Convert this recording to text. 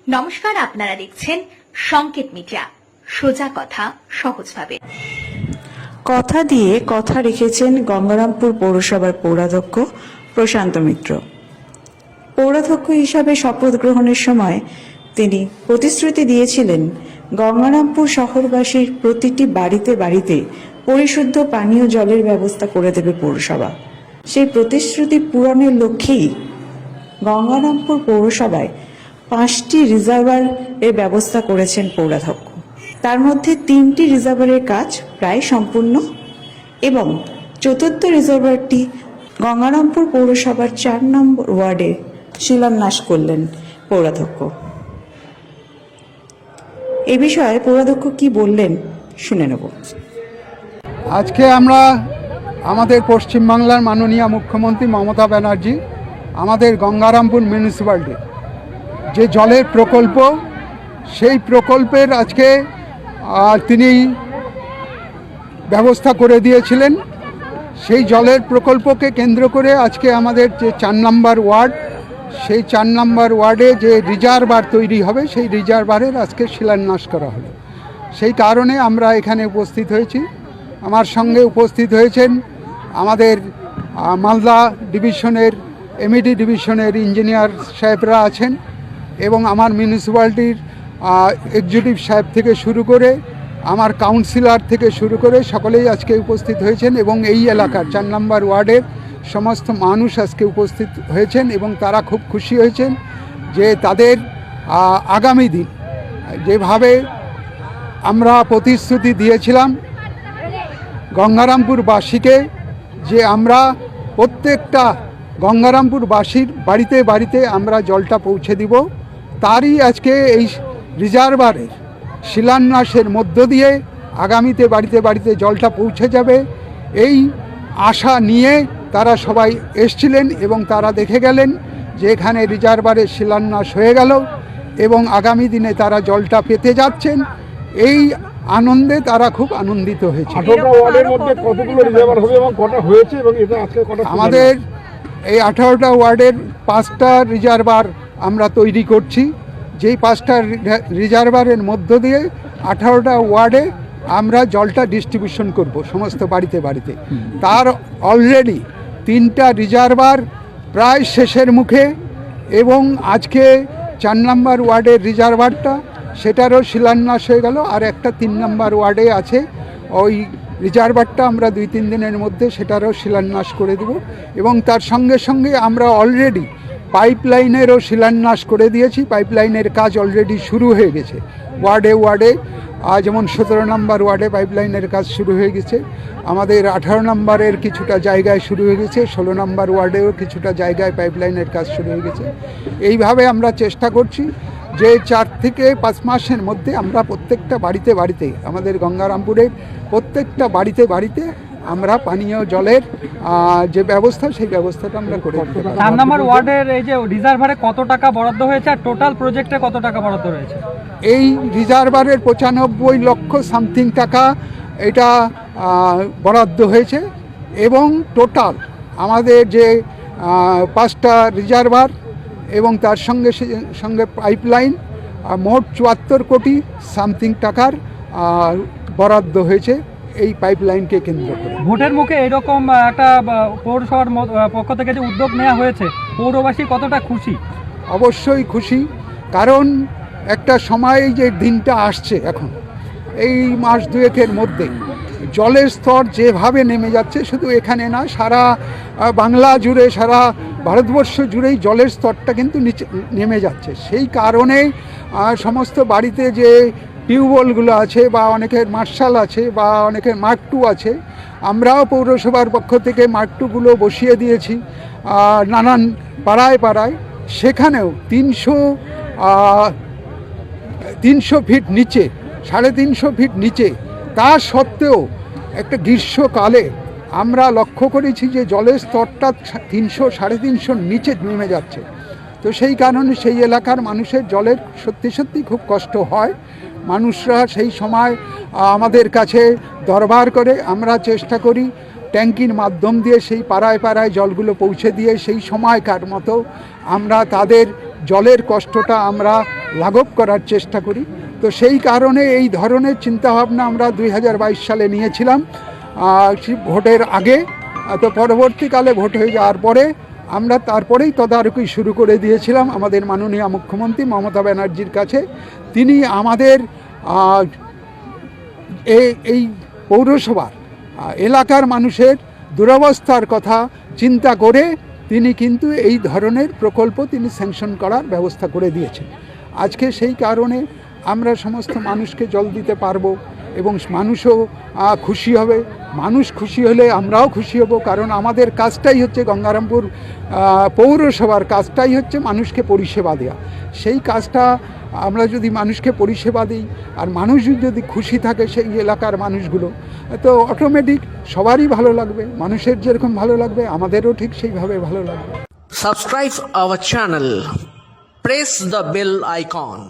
নমস্কার, আপনারা দেখছেন সংকেত মিডিয়া, সোজা কথা সহজভাবে। কথা দিয়ে কথা রেখেছেন গঙ্গারামপুর পৌরসভার পৌরাধ্যক্ষ প্রশান্ত মিত্র। পৌরাধ্যক্ষ হিসাবে শপথ গ্রহণের সময় তিনি প্রতিশ্রুতি দিয়েছিলেন গঙ্গারামপুর শহরবাসীর প্রতিটি বাড়িতে বাড়িতে পরিশুদ্ধ পানীয় জলের ব্যবস্থা করে দেবে পৌরসভা। সেই প্রতিশ্রুতি পূরণের লক্ষ্যেই গঙ্গারামপুর পৌরসভায় 5টি রিজার্ভার এর ব্যবস্থা করেছেন পৌরাধ্যক্ষ। তার মধ্যে 3টি রিজার্ভারের কাজ প্রায় সম্পূর্ণ এবং চতুর্থ রিজার্ভারটি গঙ্গারামপুর পৌরসভার 4 নম্বর ওয়ার্ডে শিলান্যাস করলেন পৌরাধ্যক্ষ। এ বিষয়ে পৌরাধ্যক্ষ কি বললেন শুনে নেব। আজকে আমরা আমাদের পশ্চিমবাংলার মাননীয় মুখ্যমন্ত্রী মমতা ব্যানার্জি আমাদের গঙ্গারামপুর মিউনিসিপ্যালিটি যে জলের প্রকল্প, সেই প্রকল্পের আজকে তিনি ব্যবস্থা করে দিয়েছিলেন। সেই জলের প্রকল্পকে কেন্দ্র করে আজকে আমাদের যে 4 নম্বর ওয়ার্ড, সেই 4 নম্বর ওয়ার্ডে যে রিজার্ভার তৈরি হবে, সেই রিজার্ভারের আজকে শিলান্যাস করা হলো। সেই কারণে আমরা এখানে উপস্থিত হয়েছি। আমার সঙ্গে উপস্থিত হয়েছেন আমাদের মালদা ডিভিশনের এমইডি ডিভিশনের ইঞ্জিনিয়ার সাহেবরা আছেন এবং আমার মিউনিসিপ্যালিটির এক্সিকিউটিভ সাহেব থেকে শুরু করে আমার কাউন্সিলর থেকে শুরু করে সকলেই আজকে উপস্থিত হয়েছেন এবং এই এলাকার 4 নম্বর ওয়ার্ডের সমস্ত মানুষ আজকে উপস্থিত হয়েছেন এবং তারা খুব খুশি হয়েছেন যে তাদের আগামী দিন যেভাবে আমরা প্রতিশ্রুতি দিয়েছিলাম গঙ্গারামপুরবাসীকে যে আমরা প্রত্যেকটা গঙ্গারামপুরবাসীর বাড়িতে বাড়িতে আমরা জলটা পৌঁছে দিব, তারই আজকে এই রিজার্ভারের শিলান্যাসের মধ্য দিয়ে আগামীতে বাড়িতে বাড়িতে জলটা পৌঁছে যাবে। এই আশা নিয়ে তারা সবাই এসছিলেন এবং তারা দেখে গেলেন যে এখানে রিজার্ভারের শিলান্যাস হয়ে গেল এবং আগামী দিনে তারা জলটা পেতে যাচ্ছেন। এই আনন্দে তারা খুব আনন্দিত হয়েছে। আমাদের এই 18টা ওয়ার্ডের 5টা রিজার্ভার আমরা তৈরি করছি। যেই 5টা রিজার্ভারের মধ্য দিয়ে 18টা ওয়ার্ডে আমরা জলটা ডিস্ট্রিবিউশন করব সমস্ত বাড়িতে বাড়িতে। তার অলরেডি 3টা রিজার্ভার প্রায় শেষের মুখে এবং আজকে 4 নম্বর ওয়ার্ডের রিজার্ভারটা সেটারও শিলান্যাস হয়ে গেল। আর একটা 3 নম্বর ওয়ার্ডে আছে, ওই রিজার্ভারটা আমরা 2-3 দিনের মধ্যে সেটারও শিলান্যাস করে দেব এবং তার সঙ্গে সঙ্গে আমরা অলরেডি পাইপলাইনেরও শিলান্যাস করে দিয়েছি। পাইপলাইনের কাজ অলরেডি শুরু হয়ে গেছে ওয়ার্ডে ওয়ার্ডে। যেমন 17 নম্বর ওয়ার্ডে পাইপলাইনের কাজ শুরু হয়ে গেছে, আমাদের 18 নম্বরের কিছুটা জায়গায় শুরু হয়ে গেছে, 16 নম্বর ওয়ার্ডেও কিছুটা জায়গায় পাইপলাইনের কাজ শুরু হয়ে গেছে। এইভাবে আমরা চেষ্টা করছি যে 4 থেকে 5 মাসের মধ্যে আমরা প্রত্যেকটা বাড়িতে বাড়িতে আমাদের গঙ্গারামপুরের প্রত্যেকটা বাড়িতে বাড়িতে আমরা পানীয় জলের যে ব্যবস্থা, সেই ব্যবস্থাটা আমরা করে দিতে পারি। 4 নম্বর ওয়ার্ডের এই যে রিজার্ভারে কত টাকা বরাদ্দ হয়েছে আর টোটাল প্রজেক্টে কত টাকা বরাদ্দ রয়েছে? এই রিজার্ভারের 95 লক্ষ সামথিং টাকা এটা বরাদ্দ হয়েছে এবং টোটাল আমাদের যে 5টা রিজার্ভার এবং তার সঙ্গে সঙ্গে পাইপলাইন মোট 74 কোটি সামথিং টাকার বরাদ্দ হয়েছে এই পাইপলাইনকে কেন্দ্র করে। ভোটের মুখে এরকম একটা পৌরসভার পক্ষ থেকে যে উদ্যোগ নেওয়া হয়েছে, পৌরবাসী কতটা খুশি? অবশ্যই খুশি, কারণ একটা সময় যে দিনটা আসছে এখন এই মাস 2-এর মধ্যে জলের স্তর যেভাবে নেমে যাচ্ছে, শুধু এখানে না সারা বাংলা জুড়ে সারা ভারতবর্ষ জুড়েই জলের স্তরটা কিন্তু নিচে নেমে যাচ্ছে। সেই কারণে সমস্ত বাড়িতে যে টিউবওয়েলগুলো আছে বা অনেকের মার্শাল আছে বা অনেকের মার্ক 2 আছে, আমরাও পৌরসভার পক্ষ থেকে মার্ক 2গুলো বসিয়ে দিয়েছি নানান পাড়ায় পাড়ায়। সেখানেও 300 ফিট নিচে, 350 ফিট নিচে, তা সত্ত্বেও একটা গ্রীষ্মকালে আমরা লক্ষ্য করেছি যে জলের স্তরটা 300-350 নিচে নেমে যাচ্ছে। তো সেই কারণে সেই এলাকার মানুষের জলের সত্যি সত্যি খুব কষ্ট হয়। মানুষরা সেই সময় আমাদের কাছে দরবার করে, আমরা চেষ্টা করি ট্যাঙ্কির মাধ্যম দিয়ে সেই পাড়ায় পাড়ায় জলগুলো পৌঁছে দিয়ে সেই সময়কার মতো আমরা তাদের জলের কষ্টটা আমরা লাঘব করার চেষ্টা করি। তো সেই কারণে এই ধরনের চিন্তাভাবনা আমরা 2022 সালে নিয়েছিলাম ভোটের আগে। তো পরবর্তীকালে ভোট হয়ে যাওয়ার পরে আমরা তারপরেই তদারকি শুরু করে দিয়েছিলাম আমাদের মাননীয় মুখ্যমন্ত্রী মমতা ব্যানার্জির কাছে। তিনি আমাদের এই পৌরসভার এলাকার মানুষের দুরবস্থার কথা চিন্তা করে তিনি কিন্তু এই ধরনের প্রকল্প তিনি স্যাংশন করার ব্যবস্থা করে দিয়েছেন। আজকে সেই কারণে আমরা সমস্ত মানুষকে জল দিতে পারবো এবং মানুষও খুশি হবে। মানুষ খুশি হলে আমরাও খুশি হব, কারণ আমাদের কাজটাই হচ্ছে গঙ্গারামপুর পৌরসভার কাজটাই হচ্ছে মানুষকে পরিষেবা দেওয়া। সেই কাজটা আমরা যদি মানুষকে পরিষেবা দিই আর মানুষ যদি খুশি থাকে সেই এলাকার মানুষগুলো, তো অটোমেটিক সবারই ভালো লাগবে। মানুষের যেরকম ভালো লাগবে আমাদেরও ঠিক সেইভাবে ভালো লাগবে। Subscribe our channel. Press the bell icon.